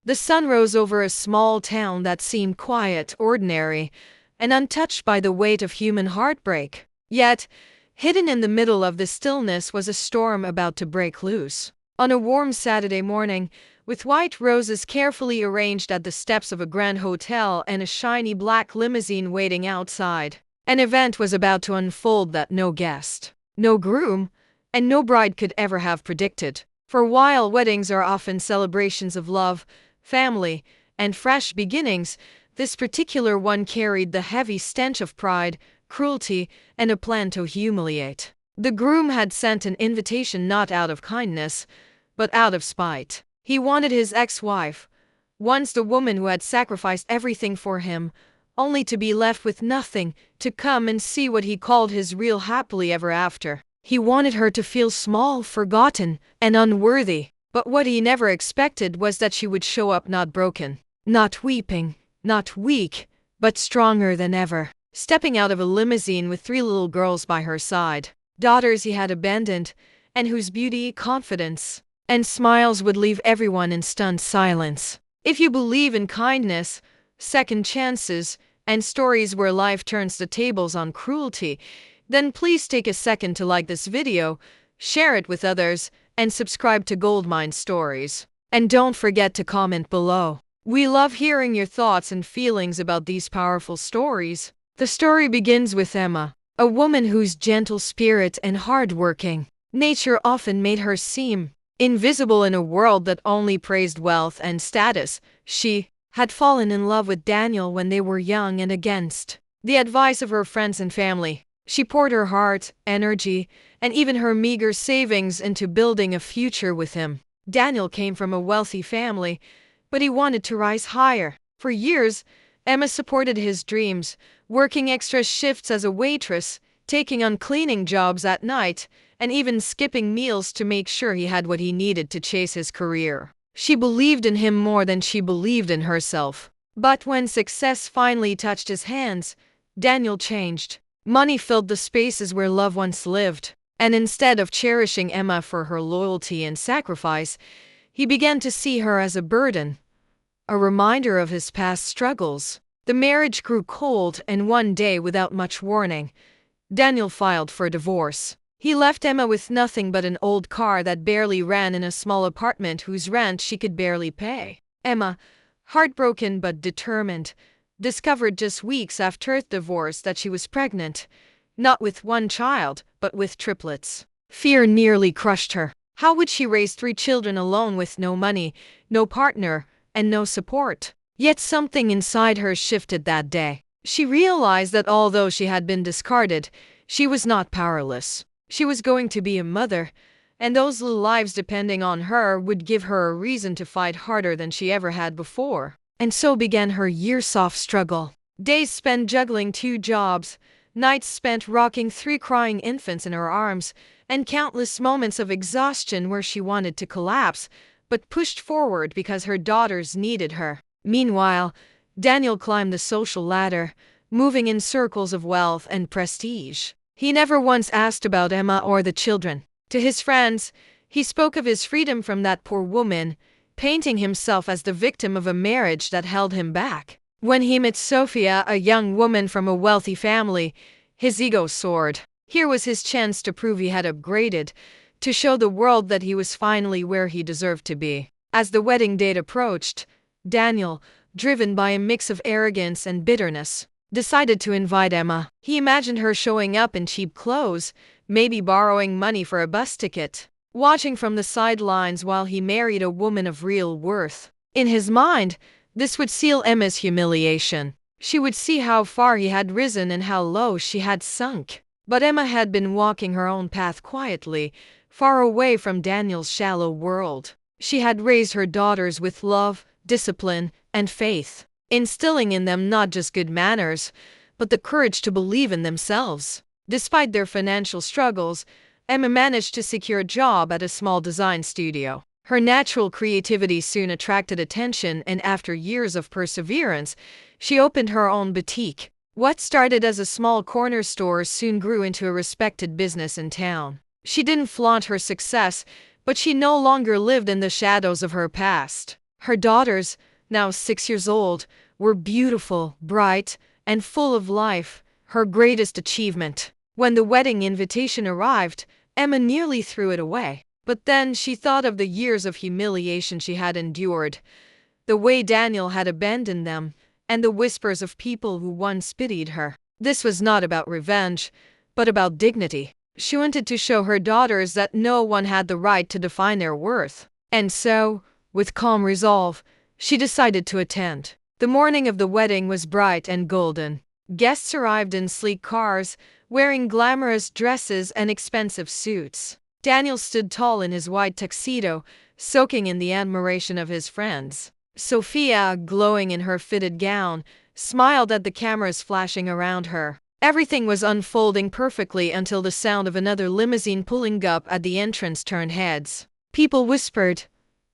The sun rose over a small town that seemed quiet, ordinary, and untouched by the weight of human heartbreak. Yet, hidden in the middle of the stillness was a storm about to break loose. On a warm Saturday morning, with white roses carefully arranged at the steps of a grand hotel and a shiny black limousine waiting outside, an event was about to unfold that no guest, no groom, and no bride could ever have predicted. For while weddings are often celebrations of love, family, and fresh beginnings, this particular one carried the heavy stench of pride, cruelty, and a plan to humiliate. The groom had sent an invitation not out of kindness, but out of spite. He wanted his ex-wife, once the woman who had sacrificed everything for him, only to be left with nothing, to come and see what he called his real happily ever after. He wanted her to feel small, forgotten, and unworthy. But what he never expected was that she would show up not broken, not weeping, not weak, but stronger than ever, stepping out of a limousine with 3 little girls by her side, daughters he had abandoned, and whose beauty, confidence, and smiles would leave everyone in stunned silence. If you believe in kindness, second chances, and stories where life turns the tables on cruelty, then please take a second to like this video, share it with others, and subscribe to Goldmine Stories. And don't forget to comment below. We love hearing your thoughts and feelings about these powerful stories. The story begins with Emma, a woman whose gentle spirit and hard-working nature often made her seem invisible in a world that only praised wealth and status. She had fallen in love with Daniel when they were young, and against the advice of her friends and family, she poured her heart, energy, and even her meager savings into building a future with him. Daniel came from a wealthy family, but he wanted to rise higher. For years, Emma supported his dreams, working extra shifts as a waitress, taking on cleaning jobs at night, and even skipping meals to make sure he had what he needed to chase his career. She believed in him more than she believed in herself. But when success finally touched his hands, Daniel changed. Money filled the spaces where love once lived, and instead of cherishing Emma for her loyalty and sacrifice, he began to see her as a burden, a reminder of his past struggles. The marriage grew cold, and one day, without much warning, Daniel filed for divorce. He left Emma with nothing but an old car that barely ran in a small apartment whose rent she could barely pay. Emma, heartbroken but determined, discovered just weeks after her divorce that she was pregnant, not with one child, but with triplets. Fear nearly crushed her. How would she raise 3 children alone with no money, no partner, and no support? Yet something inside her shifted that day. She realized that although she had been discarded, she was not powerless. She was going to be a mother, and those little lives depending on her would give her a reason to fight harder than she ever had before. And so began her years-long struggle. Days spent juggling 2 jobs, nights spent rocking 3 crying infants in her arms, and countless moments of exhaustion where she wanted to collapse, but pushed forward because her daughters needed her. Meanwhile, Daniel climbed the social ladder, moving in circles of wealth and prestige. He never once asked about Emma or the children. To his friends, he spoke of his freedom from that poor woman, painting himself as the victim of a marriage that held him back. When he met Sophia, a young woman from a wealthy family, his ego soared. Here was his chance to prove he had upgraded, to show the world that he was finally where he deserved to be. As the wedding date approached, Daniel, driven by a mix of arrogance and bitterness, decided to invite Emma. He imagined her showing up in cheap clothes, maybe borrowing money for a bus ticket, watching from the sidelines while he married a woman of real worth. In his mind, this would seal Emma's humiliation. She would see how far he had risen and how low she had sunk. But Emma had been walking her own path quietly, far away from Daniel's shallow world. She had raised her daughters with love, discipline, and faith, instilling in them not just good manners, but the courage to believe in themselves. Despite their financial struggles, Emma managed to secure a job at a small design studio. Her natural creativity soon attracted attention, and after years of perseverance, she opened her own boutique. What started as a small corner store soon grew into a respected business in town. She didn't flaunt her success, but she no longer lived in the shadows of her past. Her daughters, now 6 years old, were beautiful, bright, and full of life, her greatest achievement. When the wedding invitation arrived, Emma nearly threw it away. But then she thought of the years of humiliation she had endured, the way Daniel had abandoned them, and the whispers of people who once pitied her. This was not about revenge, but about dignity. She wanted to show her daughters that no one had the right to define their worth. And so, with calm resolve, she decided to attend. The morning of the wedding was bright and golden. Guests arrived in sleek cars, wearing glamorous dresses and expensive suits. Daniel stood tall in his white tuxedo, soaking in the admiration of his friends. Sophia, glowing in her fitted gown, smiled at the cameras flashing around her. Everything was unfolding perfectly until the sound of another limousine pulling up at the entrance turned heads. People whispered,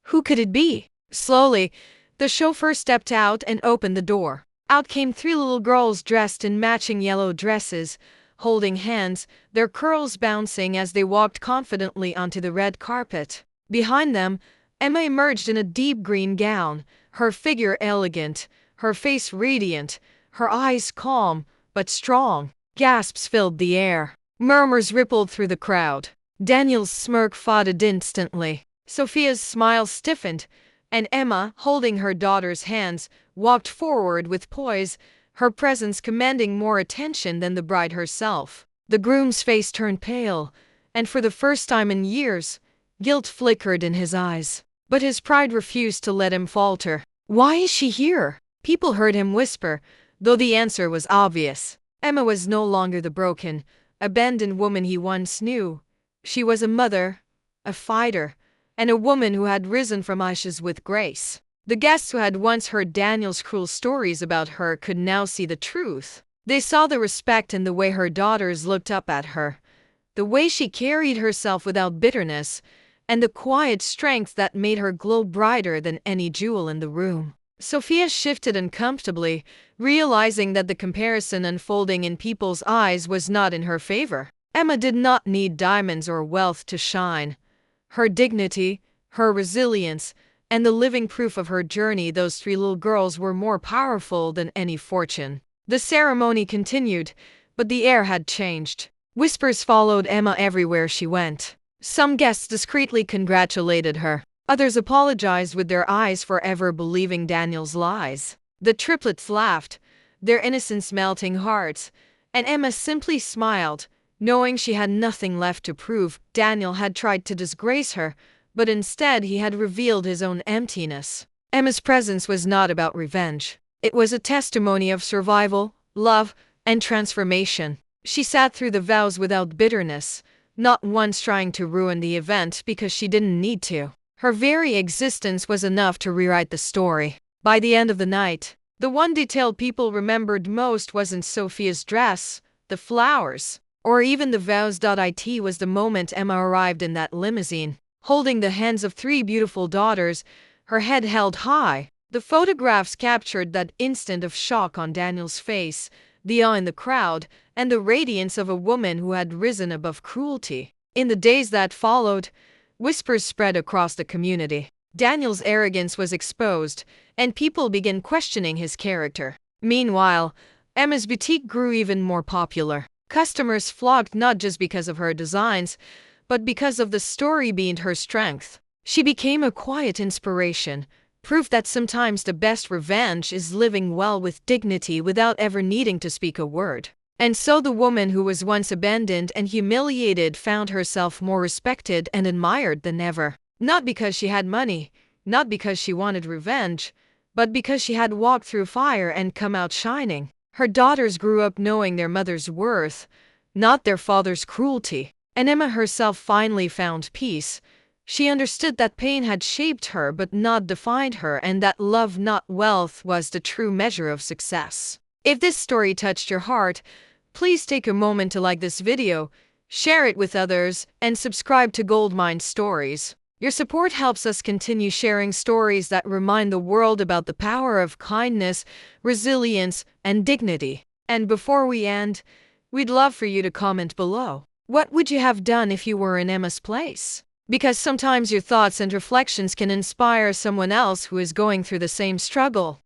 "Who could it be?" Slowly, the chauffeur stepped out and opened the door. Out came three little girls dressed in matching yellow dresses, holding hands, their curls bouncing as they walked confidently onto the red carpet. Behind them, Emma emerged in a deep green gown, her figure elegant, her face radiant, her eyes calm but strong. Gasps filled the air. Murmurs rippled through the crowd. Daniel's smirk faded instantly. Sophia's smile stiffened, and Emma, holding her daughter's hands, walked forward with poise, her presence commanding more attention than the bride herself. The groom's face turned pale, and for the first time in years, guilt flickered in his eyes. But his pride refused to let him falter. "Why is she here?" People heard him whisper, though the answer was obvious. Emma was no longer the broken, abandoned woman he once knew. She was a mother, a fighter, and a woman who had risen from ashes with grace. The guests who had once heard Daniel's cruel stories about her could now see the truth. They saw the respect in the way her daughters looked up at her, the way she carried herself without bitterness, and the quiet strength that made her glow brighter than any jewel in the room. Sophia shifted uncomfortably, realizing that the comparison unfolding in people's eyes was not in her favor. Emma did not need diamonds or wealth to shine. Her dignity, her resilience, and the living proof of her journey, those three little girls, were more powerful than any fortune. The ceremony continued, but the air had changed. Whispers followed Emma everywhere she went. Some guests discreetly congratulated her. Others apologized with their eyes for ever believing Daniel's lies. The triplets laughed, their innocence melting hearts, and Emma simply smiled, knowing she had nothing left to prove. Daniel had tried to disgrace her, but instead he had revealed his own emptiness. Emma's presence was not about revenge. It was a testimony of survival, love, and transformation. She sat through the vows without bitterness, not once trying to ruin the event because she didn't need to. Her very existence was enough to rewrite the story. By the end of the night, the one detail people remembered most wasn't Sophia's dress, the flowers, or even the vows. It was the moment Emma arrived in that limousine, holding the hands of three beautiful daughters, her head held high. The photographs captured that instant of shock on Daniel's face, the awe in the crowd, and the radiance of a woman who had risen above cruelty. In the days that followed, whispers spread across the community. Daniel's arrogance was exposed, and people began questioning his character. Meanwhile, Emma's boutique grew even more popular. Customers flocked not just because of her designs, but because of the story behind her strength. She became a quiet inspiration, proof that sometimes the best revenge is living well with dignity without ever needing to speak a word. And so the woman who was once abandoned and humiliated found herself more respected and admired than ever. Not because she had money, not because she wanted revenge, but because she had walked through fire and come out shining. Her daughters grew up knowing their mother's worth, not their father's cruelty. And Emma herself finally found peace. She understood that pain had shaped her but not defined her, and that love, not wealth, was the true measure of success. If this story touched your heart, please take a moment to like this video, share it with others, and subscribe to Goldmine Stories. Your support helps us continue sharing stories that remind the world about the power of kindness, resilience, and dignity. And before we end, we'd love for you to comment below. What would you have done if you were in Emma's place? Because sometimes your thoughts and reflections can inspire someone else who is going through the same struggle.